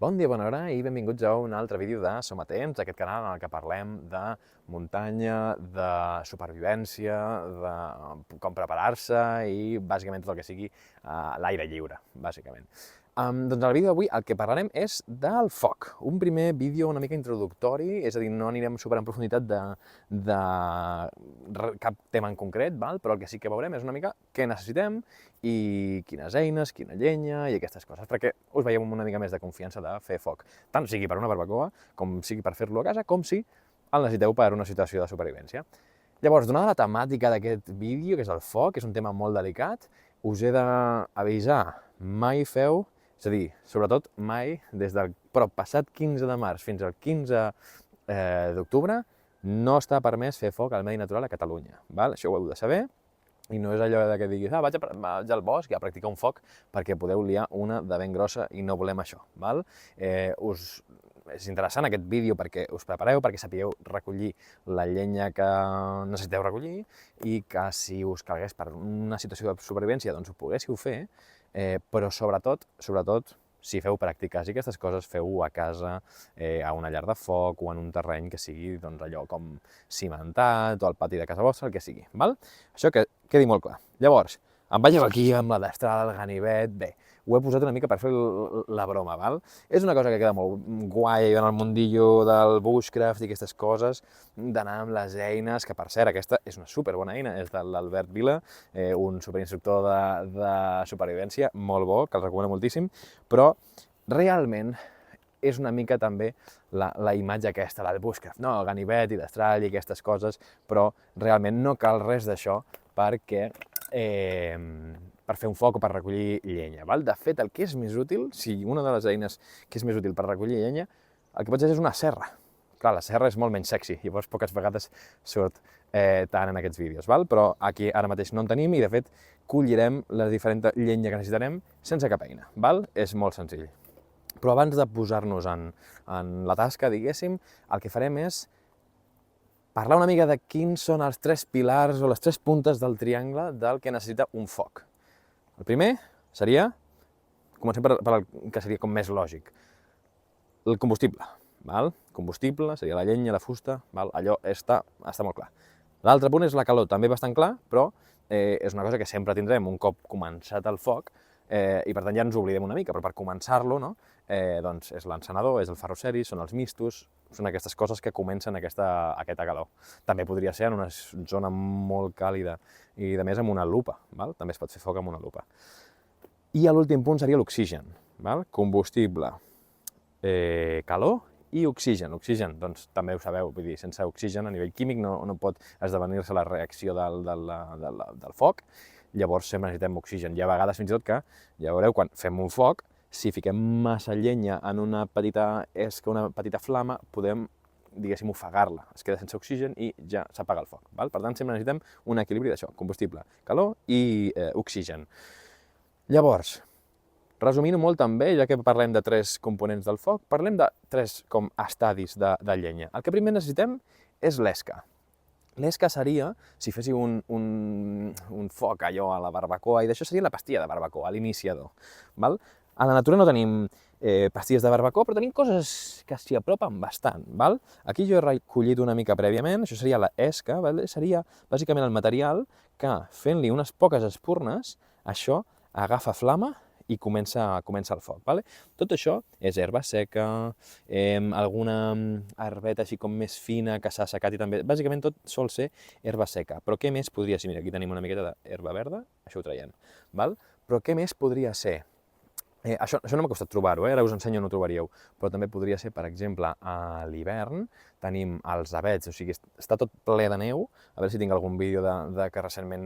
Bon dia, bona hora i benvinguts a un altre vídeo de Som a Temps, aquest canal en el que parlem de muntanya, de supervivència, de com preparar-se i bàsicament tot el que sigui a l'aire lliure, bàsicament. Doncs el vídeo d'avui el que parlarem és del foc, un primer vídeo una mica introductori, és a dir, no anirem super en profunditat de cap tema en concret, però el que sí que veurem és una mica què necessitem i quines eines, quina llenya i aquestes coses, perquè us veieu amb una mica més de confiança de fer foc, tant sigui per una barbacoa, com sigui per fer-lo a casa, com si el necessiteu per una situació de supervivència. Llavors, donada la temàtica d'aquest vídeo, que és el foc, és un tema molt delicat, us he d'avisar, mai feu, és a dir, sobretot mai, però passat 15 de març fins al 15 d'octubre, no està permès fer foc al medi natural a Catalunya, val? Això ho heu de saber, i no és allò que diguis, vaig al bosc i a practicar un foc perquè podeu liar una de ben grossa i no volem això, val? És interessant aquest vídeo perquè us prepareu, perquè sapigueu recollir la llenya que necessiteu recollir i que si us calgués per una situació de supervivència doncs ho poguéssiu fer, però sobretot, si feu pràctiques i aquestes coses, feu-ho a casa, a una llar de foc o en un terreny que sigui doncs, allò com cimentat o al pati de casa vostra, el que sigui, val? Això que quedi molt clar. Llavors, em veieu aquí amb la destral, el ganivet, bé, ho he posat una mica per fer la broma, val? És una cosa que queda molt guai en el mundillo del bushcraft i aquestes coses, d'anar amb les eines, que per cert, aquesta és una superbona eina, és de l'Albert Vila, un superinstructor de supervivència, molt bo, que el recomano moltíssim, però realment és una mica també la imatge aquesta del bushcraft, no? El ganivet i destral i aquestes coses, però realment no cal res d'això perquè per fer un foc o per recollir llenya. Val? De fet, el que és més útil, si una de les eines que és més útil per recollir llenya, el que pots és una serra. Clar, la serra és molt menys sexy, llavors poques vegades surt tant en aquests vídeos, val? Però aquí ara mateix no en tenim i, de fet, collirem la diferent llenya que necessitarem sense cap eina, val? És molt senzill. Però abans de posar-nos en la tasca, diguéssim, el que farem és parlar una mica de quins són els tres pilars o les tres puntes del triangle del que necessita un foc. El primer seria, comencem per el que seria com més lògic, el combustible. Val? Combustible seria la llenya, la fusta, val? Allò està molt clar. L'altre punt és la calor, també bastant clar, però és una cosa que sempre tindrem un cop començat el foc, i per tant ja ens oblidem una mica, però per començar-lo, no? Doncs és l'encenedor, és el ferroceri, són els mistos, són aquestes coses que comencen aquesta calor. També podria ser en una zona molt càlida i, de més, amb una lupa, val? També es pot fer foc amb una lupa. I l'últim punt seria l'oxigen, val? Combustible, calor i oxigen. Oxigen, doncs també ho sabeu, vull dir, sense oxigen a nivell químic no pot esdevenir-se la reacció del foc, llavors sempre necessitem oxigen. Hi ha vegades fins i tot que, ja veureu, quan fem un foc, si fiquem massa llenya en una petita esca, una petita flama, podem, diguéssim, ofegar-la. Es queda sense oxigen i ja s'apaga el foc. Val? Per tant, sempre necessitem un equilibri d'això, combustible, calor i oxigen. Llavors, resumint-ho molt també, ja que parlem de tres components del foc, parlem de tres com estadis de llenya. El que primer necessitem és l'esca. L'esca seria, si féssiu un foc allò a la barbacoa, i d'això seria la pastilla de barbacoa, l'iniciador. A la natura no tenim pastilles de barbacoa, però tenim coses que s'hi apropen bastant. Aquí jo he recollit una mica prèviament, això seria l'esca, seria bàsicament el material que, fent-li unes poques espurnes, això agafa flama i comença el foc. Tot això és herba seca, alguna herbeta així com més fina que s'ha assecat i també, bàsicament tot sol ser herba seca. Però què més podria ser? Mira, aquí tenim una miqueta d'herba verda, això ho traiem. Però què més podria ser? Això no m'ha costat trobar-ho, ara us ensenyo on ho trobaríeu, però també podria ser, per exemple, a l'hivern tenim els avets, o sigui, està tot ple de neu, a veure si tinc algun vídeo de que recentment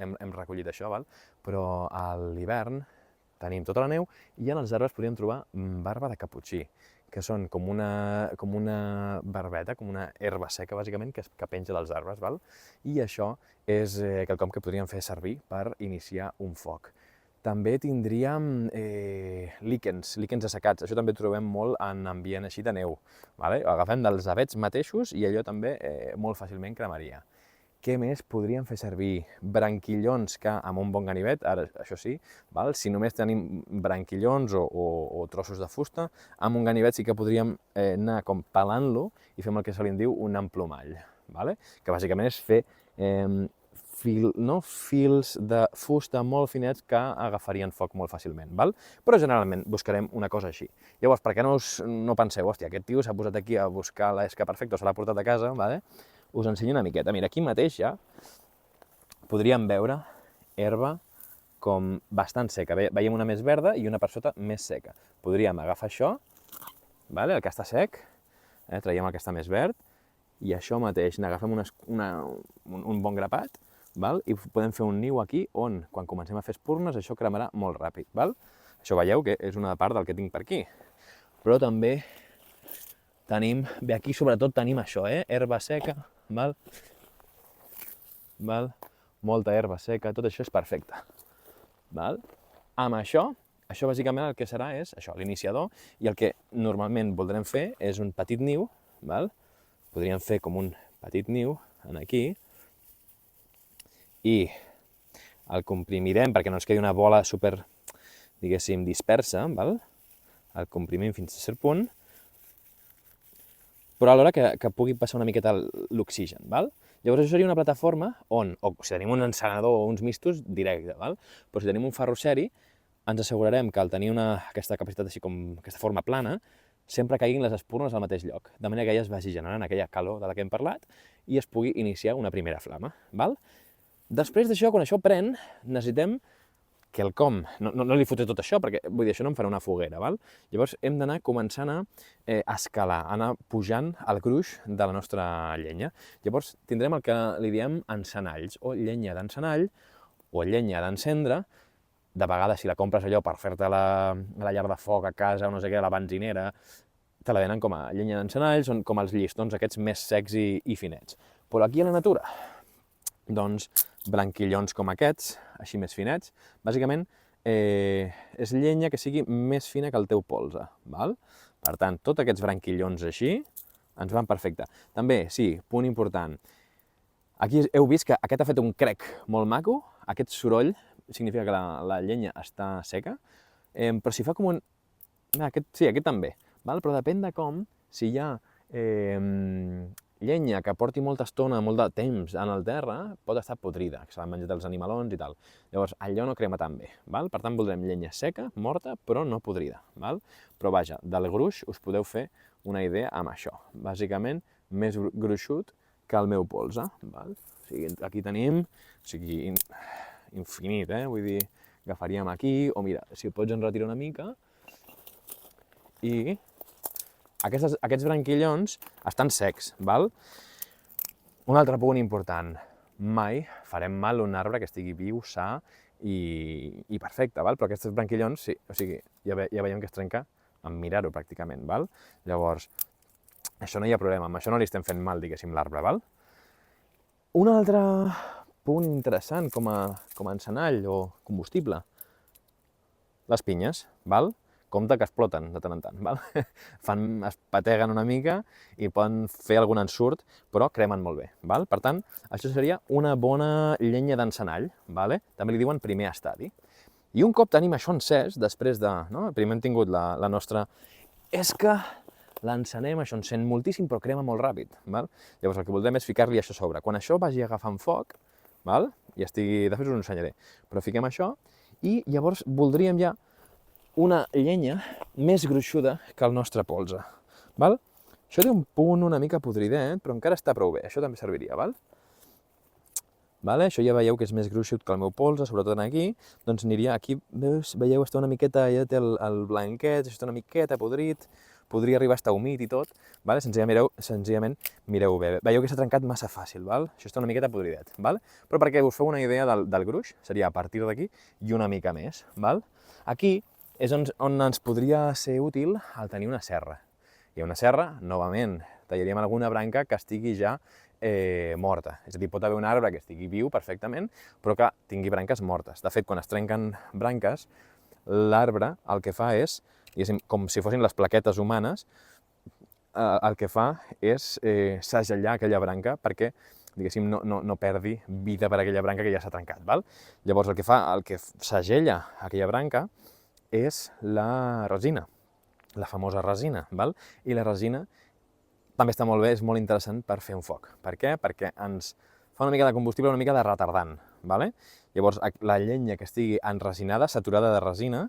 hem recollit això, però a l'hivern tenim tota la neu i en els arbres podríem trobar barba de caputxí, que són com una barbeta, com una herba seca, bàsicament, que penja dels arbres, i això és quelcom que podríem fer servir per iniciar un foc. També tindríem líquens assecats, això també ho trobem molt en ambient així de neu. Agafem dels avets mateixos i allò també molt fàcilment cremaria. Què més podríem fer servir? Branquillons que amb un bon ganivet, ara això sí, val? Si només tenim branquillons o trossos de fusta, amb un ganivet sí que podríem anar com pelant-lo i fem el que se li diu un emplomall, vale? Que bàsicament és fer fils de fusta molt finets que agafarien foc molt fàcilment, val? Però generalment buscarem una cosa així. Llavors, per què no penseu, hòstia, aquest tio s'ha posat aquí a buscar l'esca perfecta o se l'ha portat a casa, vale? Us ensenyo una miqueta. Mira, aquí mateix ja podríem veure herba com bastant seca. Veiem una més verda i una per sota més seca. Podríem agafar això, vale? El que està sec, traiem el que està més verd, i això mateix, n'agafem un bon grapat, val? I podem fer un niu aquí on, quan comencem a fer espurnes, això cremarà molt ràpid. Val? Això veieu que és una part del que tinc per aquí. Però també tenim, bé, aquí sobretot tenim això, herba seca, val? Molta herba seca, tot això és perfecte. Val? Amb això bàsicament el que serà és això, l'iniciador, i el que normalment voldrem fer és un petit niu, val? Podríem fer com un petit niu aquí, i el comprimirem perquè no ens quedi una bola super, diguéssim, dispersa, val? El comprimim fins a cert punt, però alhora que pugui passar una miqueta l'oxigen, val? Llavors això seria una plataforma on, o si tenim un encenedor o uns mistos, directe, val? Però si tenim un ferroceri, ens assegurarem que al tenir aquesta capacitat així com aquesta forma plana, sempre caiguin les espurnes al mateix lloc, de manera que ella es vagi generant aquella calor de la que hem parlat i es pugui iniciar una primera flama, val? Després d'això, quan això pren, necessitem quelcom, no li fotré tot això, perquè vull dir, això no em farà una foguera, val? Llavors hem d'anar començant a escalar, anar pujant el gruix de la nostra llenya. Llavors tindrem el que li diem encenalls, o llenya d'encenall, o llenya d'encendre. De vegades, si la compres allò per fer-te la llar de foc a casa o no sé què, la benzinera, te la venen com a llenya d'encenall, són com els llistons aquests més secs i finets. Però aquí a la natura, doncs, branquillons com aquests, així més finets, bàsicament és llenya que sigui més fina que el teu polze, val? Per tant, tots aquests branquillons així ens van perfecte. També, sí, punt important, aquí heu vist que aquest ha fet un crec molt maco, aquest soroll significa que la llenya està seca, però si fa com un... Sí, aquest també, val? Però depèn de com, si hi ha llenya que porti molta estona, molt de temps en el terra, pot estar podrida, que se l'han menjat els animalons i tal. Llavors, allò no crema tan bé, val? Per tant, voldrem llenya seca, morta, però no podrida, val? Però vaja, del gruix us podeu fer una idea amb això. Bàsicament, més gruixut que el meu polze, val? O sigui, aquí tenim, infinit, vull dir, agafaríem aquí, o mira, si ho pots enretirar una mica, i aquests branquillons estan secs, val? Un altre punt important, mai farem mal a un arbre que estigui viu, sa i perfecte, val? Però aquests branquillons, sí, o sigui, ja veiem que es trenca en mirar-ho pràcticament, val? Llavors, això no hi ha problema, amb això no li estem fent mal, diguéssim, l'arbre, val? Un altre punt interessant com a encenall o combustible, les pinyes, val? Compte que exploten de tant en tant, val? Es pateguen una mica i poden fer algun ensurt, però cremen molt bé, val? Per tant, això seria una bona llenya d'encenall, vale? També li diuen primer estadi. I un cop tenim això encès, després de... No? Primer hem tingut la nostra esca, l'encenem, això encén moltíssim, però crema molt ràpid, val? Llavors el que voldrem és ficar-li això a sobre. Quan això vagi agafant foc, val? I estigui... Després us ho ensenyaré. Però fiquem això i llavors voldríem ja una llenya més gruixuda que el nostre polze, val? Això té un punt una mica podridet, però encara està prou bé, això també serviria, val? Vale? Això ja veieu que és més gruixut que el meu polze, sobretot aquí, doncs aniria aquí, veus, veieu, està una miqueta, ja té el blanquet, això està una miqueta podrit, podria arribar a estar humit i tot, vale? Senzillament mireu bé, veieu que s'ha trencat massa fàcil, val? Això està una miqueta podridet, val? Però perquè us feu una idea del gruix, seria a partir d'aquí i una mica més, val? Aquí és on ens podria ser útil el tenir una serra. I una serra, novament, tallaríem alguna branca que estigui ja morta. És a dir, pot haver un arbre que estigui viu perfectament, però que tingui branques mortes. De fet, quan es trenquen branques, l'arbre el que fa és, com si fossin les plaquetes humanes, el que fa és segellar aquella branca perquè diguéssim, no perdi vida per aquella branca que ja s'ha trencat, val? Llavors el que segella aquella branca és la resina, la famosa resina, val? I la resina també està molt bé, és molt interessant per fer un foc. Per què? Perquè ens fa una mica de combustible, una mica de retardant, vale? Llavors la llenya que estigui enresinada, saturada de resina,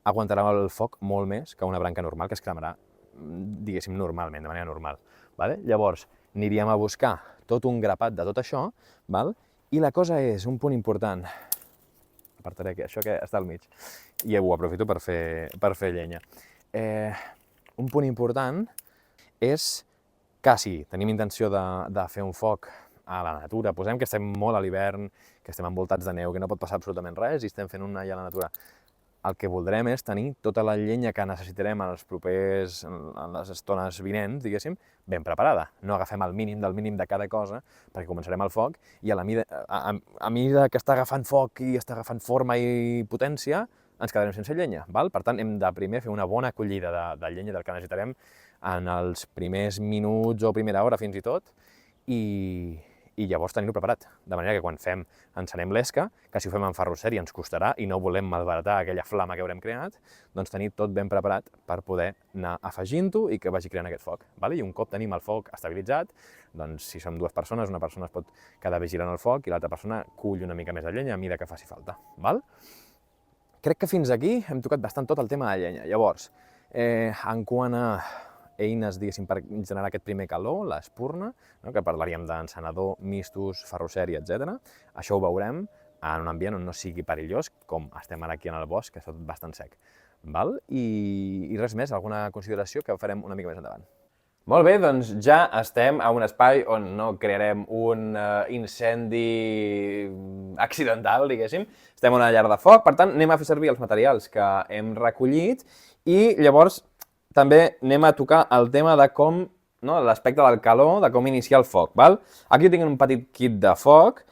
aguantarà el foc molt més que una branca normal, que es cremarà, diguéssim, normalment, de manera normal. Vale? Llavors, aniríem a buscar tot un grapat de tot això, val? I la cosa és, un punt important, apartaré això que està al mig, i ho aprofito per fer llenya. Un punt important és que si tenim intenció de fer un foc a la natura, posem que estem molt a l'hivern, que estem envoltats de neu, que no pot passar absolutament res i estem fent una allà a la natura, el que voldrem és tenir tota la llenya que necessitarem en les estones vinents, diguéssim, ben preparada. No agafem el mínim del mínim de cada cosa, perquè començarem el foc i a mesura que està agafant foc i està agafant forma i potència, ens quedarem sense llenya, val? Per tant, hem de primer fer una bona acollida de llenya del que necessitarem en els primers minuts o primera hora fins i tot, i llavors tenir-ho preparat, de manera que quan encenem l'esca, que si ho fem en ferroceri ens costarà i no volem malbaratar aquella flama que haurem creat, doncs tenir tot ben preparat per poder anar afegint-ho i que vagi creant aquest foc. I un cop tenim el foc estabilitzat, doncs si som dues persones, una persona es pot quedar vigilant el foc i l'altra persona cull una mica més de llenya a mida que faci falta. Crec que fins aquí hem tocat bastant tot el tema de llenya. Llavors, en quant a eines, diguéssim, per generar aquest primer calor, l'espurna, que parlaríem d'encenedor, mistos, ferroceri, etc. Això ho veurem en un ambient on no sigui perillós, com estem ara aquí en el bosc, que està tot bastant sec. I res més, alguna consideració que farem una mica més endavant. Molt bé, doncs ja estem a un espai on no crearem un incendi accidental, diguéssim. Estem a una llar de foc, per tant, anem a fer servir els materials que hem recollit i llavors també anem a tocar el tema de com, l'aspecte del calor, de com iniciar el foc. Aquí tinc un petit kit de foc,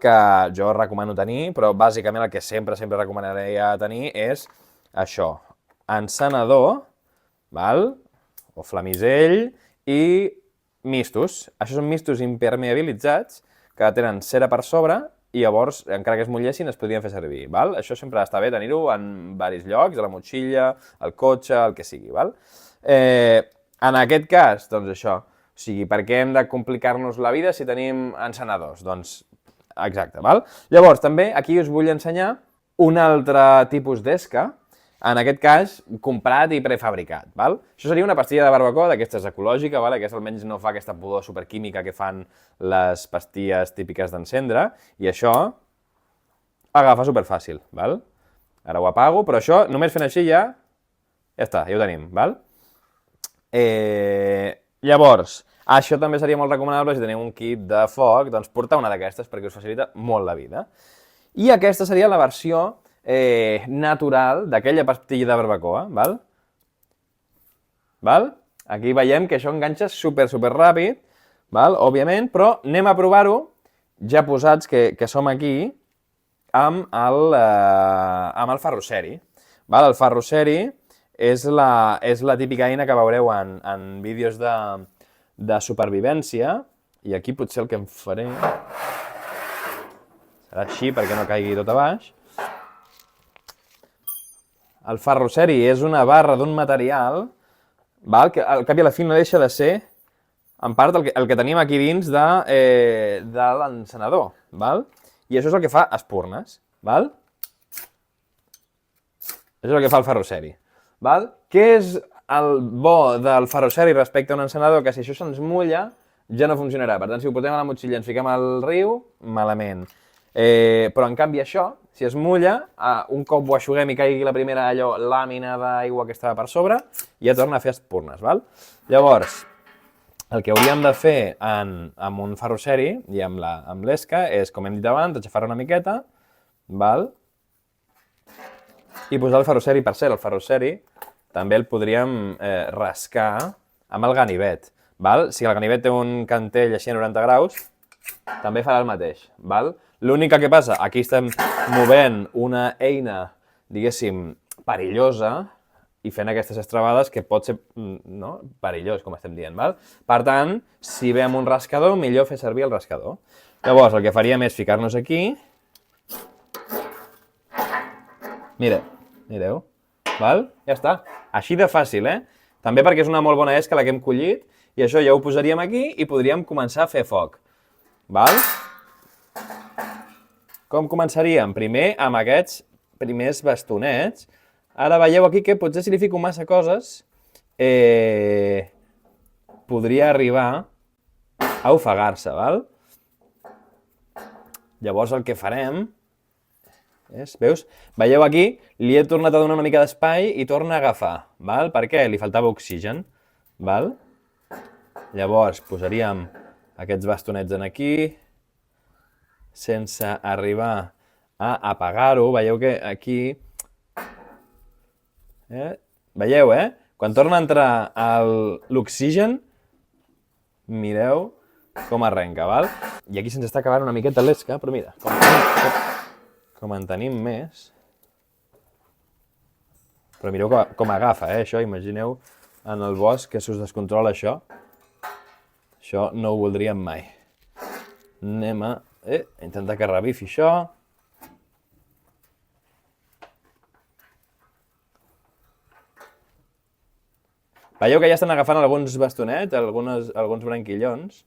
que jo recomano tenir, però bàsicament el que sempre recomanaria tenir és això, encenedor, o flamisell i mistos. Això són mistos impermeabilitzats que tenen cera per sobre i llavors, encara que es mullessin, es podrien fer servir. Això sempre està bé tenir-ho en diversos llocs, a la motxilla, al cotxe, el que sigui. En aquest cas, doncs això, o sigui, per què hem de complicar-nos la vida si tenim encenedors? Doncs, exacte. Llavors, també aquí us vull ensenyar un altre tipus d'esca, en aquest cas, comprat i prefabricat. Això seria una pastilla de barbacoa d'aquestes ecològica, aquesta almenys no fa aquesta pudor superquímica que fan les pastilles típiques d'encendre, i això agafa superfàcil. Ara ho apago, però això, només fent així ja està, ja ho tenim. Llavors, això també seria molt recomanable si teniu un kit de foc, doncs portar una d'aquestes perquè us facilita molt la vida. I aquesta seria la versió natural d'aquella pastilla de barbacoa, Aquí veiem que això enganxa super ràpid, òbviament, però anem a provar-ho ja posats que som aquí amb el ferroceri. El ferroceri és la típica eina que veureu en vídeos de supervivència, i aquí potser el que em faré serà així perquè no caigui tot a baix. El ferroceri és una barra d'un material que al cap i a la fi no deixa de ser, en part, el que tenim aquí dins de l'encenedor. I això és el que fa espurnes. Això és el que fa el ferroceri. Què és el bo del ferroceri respecte a un encenedor? Que si això se'ns mulla, ja no funcionarà. Per tant, si ho portem a la motxilla i ens fiquem al riu, malament. Però, en canvi, això, si es mulla, un cop ho aixuguem i caigui la primera làmina d'aigua que estava per sobre, ja torna a fer espurnes. Llavors, el que hauríem de fer amb un ferroceri i amb l'esca és, com hem dit abans, aixafar una miqueta, i posar el ferroceri. Per cert, el ferroceri també el podríem rascar amb el ganivet. Si el ganivet té un cantell així a 90 graus, també farà el mateix. L'únic que passa, aquí estem movent una eina, diguéssim, perillosa, i fent aquestes estrebades que pot ser perillós, com estem dient. Val? Per tant, si ve amb un rascador, millor fer servir el rascador. Llavors, el que faríem és ficar-nos aquí. Mireu. Val? Ja està. Així de fàcil, També perquè és una molt bona esca la que hem collit, i això ja ho posaríem aquí i podríem començar a fer foc. Val? Com començaríem? Primer amb aquests primers bastonets. Ara veieu aquí que potser si li fico massa coses podria arribar a ofegar-se, val? Llavors el que farem és, veus? Veieu aquí? Li he tornat a donar una mica d'espai i torna a agafar, val? Per què? Li faltava oxigen, val? Llavors posaríem aquests bastonets en aquí, sense arribar a apagar-ho. Veieu que aquí... Veieu, Quan torna a entrar l'oxigen, mireu com arrenca, val? I aquí se'ns està acabant una miqueta l'esca, però mira, com en tenim més... Però mireu com agafa, això, imagineu en el bosc que s'us descontrola això. Això no ho voldríem mai. Anem a intentar que revifi això. Veieu que ja estan agafant alguns bastonets, alguns branquillons.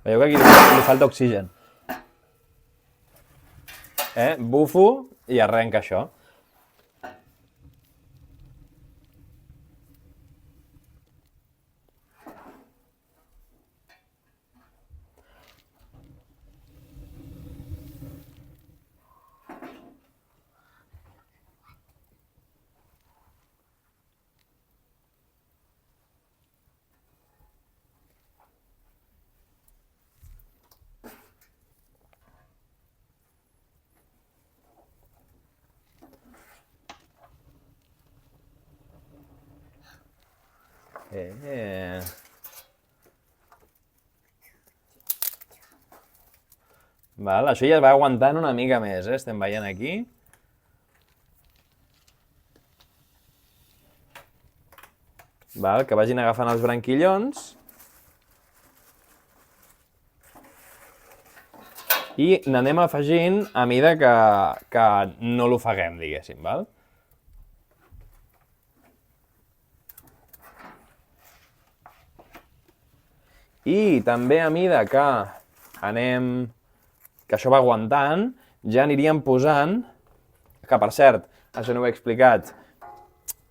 Veieu que aquí li falta oxigen. Bufo i arrenca això. Val, això ja es va aguantant una mica més, estem veient aquí. Val, que vagin agafant els branquillons. I n'anem afegint a mida que no l'ofeguem, diguéssim, val? I també a mida que això va aguantant, ja aniríem posant, que per cert, això no ho he explicat,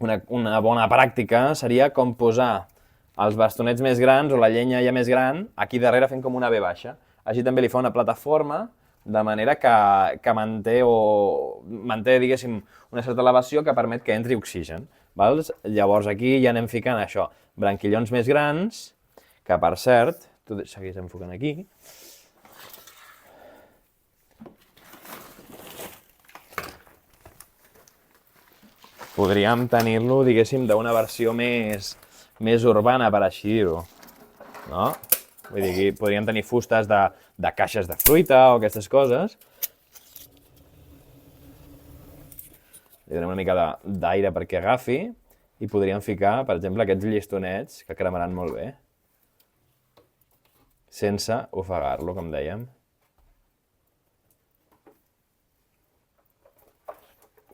una bona pràctica seria com posar els bastonets més grans o la llenya ja més gran aquí darrere fent com una V baixa. Així també li fa una plataforma de manera que manté, diguéssim, una certa elevació que permet que entri oxigen. Llavors aquí ja anem ficant això, branquillons més grans, que per cert, tu seguis enfocant aquí. Podríem tenir-lo, diguéssim, d'una versió més urbana, per així dir-ho, no? Vull dir, aquí podríem tenir fustes de caixes de fruita o aquestes coses. Li donem una mica d'aire perquè agafi i podríem ficar, per exemple, aquests llistonets que cremaran molt bé, sense ofegar-lo, com dèiem.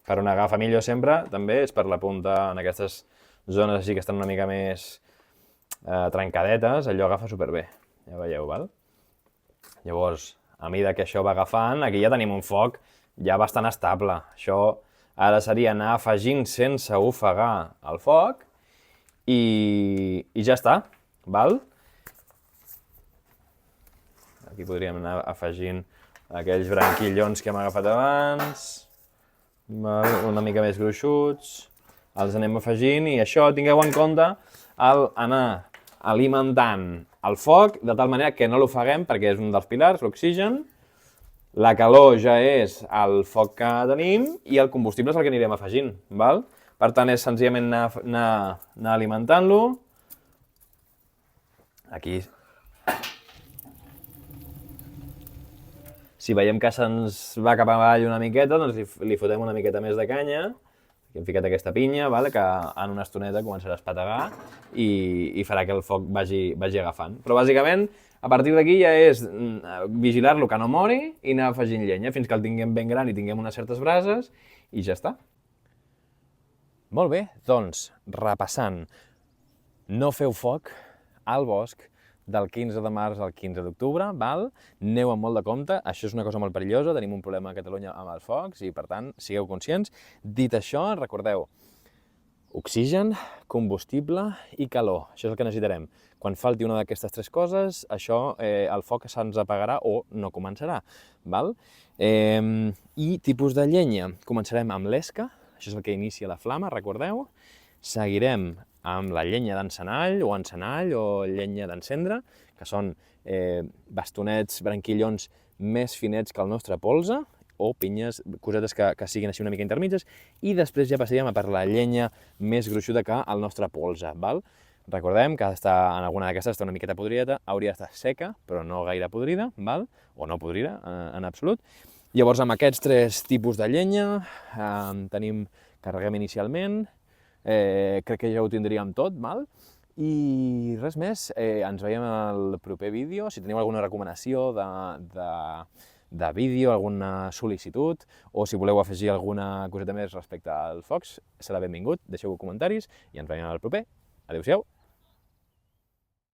Per on agafa millor sempre, també, és per la punta, en aquestes zones així que estan una mica més trencadetes, allò agafa superbé, ja veieu, val? Llavors, a mida que això va agafant, aquí ja tenim un foc ja bastant estable. Això ara seria anar afegint sense ofegar el foc i ja està, val? Aquí podríem anar afegint aquells branquillons que hem agafat abans, una mica més gruixuts, els anem afegint i això tingueu en compte al anar alimentant el foc, de tal manera que no l'ofeguem, perquè és un dels pilars, l'oxigen. La calor ja és el foc que tenim i el combustible és el que anirem afegint, val? Per tant, és senzillament anar alimentant-lo. Aquí, si veiem que se'ns va cap avall una miqueta, doncs li fotem una miqueta més de canya. Aquí hem ficat aquesta pinya, que en una estoneta començarà a espetegar i farà que el foc vagi agafant. Però bàsicament, a partir d'aquí ja és vigilar-lo que no mori i anar afegint llenya fins que el tinguem ben gran i tinguem unes certes brases i ja està. Molt bé, doncs, repassant, no feu foc al bosc del 15 de març al 15 d'octubre, val? Aneu amb molt de compte, això és una cosa molt perillosa, tenim un problema a Catalunya amb els focs i, per tant, sigueu conscients. Dit això, recordeu, oxigen, combustible i calor, això és el que necessitarem. Quan falti una d'aquestes tres coses, el foc se'ns apagarà o no començarà, val? I tipus de llenya, començarem amb l'esca, això és el que inicia la flama, recordeu? Seguirem amb la llenya d'encenall o llenya d'encendre, que són bastonets, branquillons més finets que el nostre polze, o pinyes, cosetes que siguin així una mica intermitges, i després ja passaríem a per la llenya més gruixuda que el nostre polze, val? Recordem que en alguna d'aquestes està una miqueta podrida, hauria d'estar seca, però no gaire podrida, val? O no podrida, en absolut. Llavors, amb aquests tres tipus de llenya, carreguem inicialment, crec que ja ho tindríem tot, val? I res més, ens veiem al proper vídeo. Si teniu alguna recomanació de vídeo, alguna sol·licitud, o si voleu afegir alguna coseta més respecte als focs, serà benvingut, deixeu comentaris i ens veiem al proper. Adéu-siau!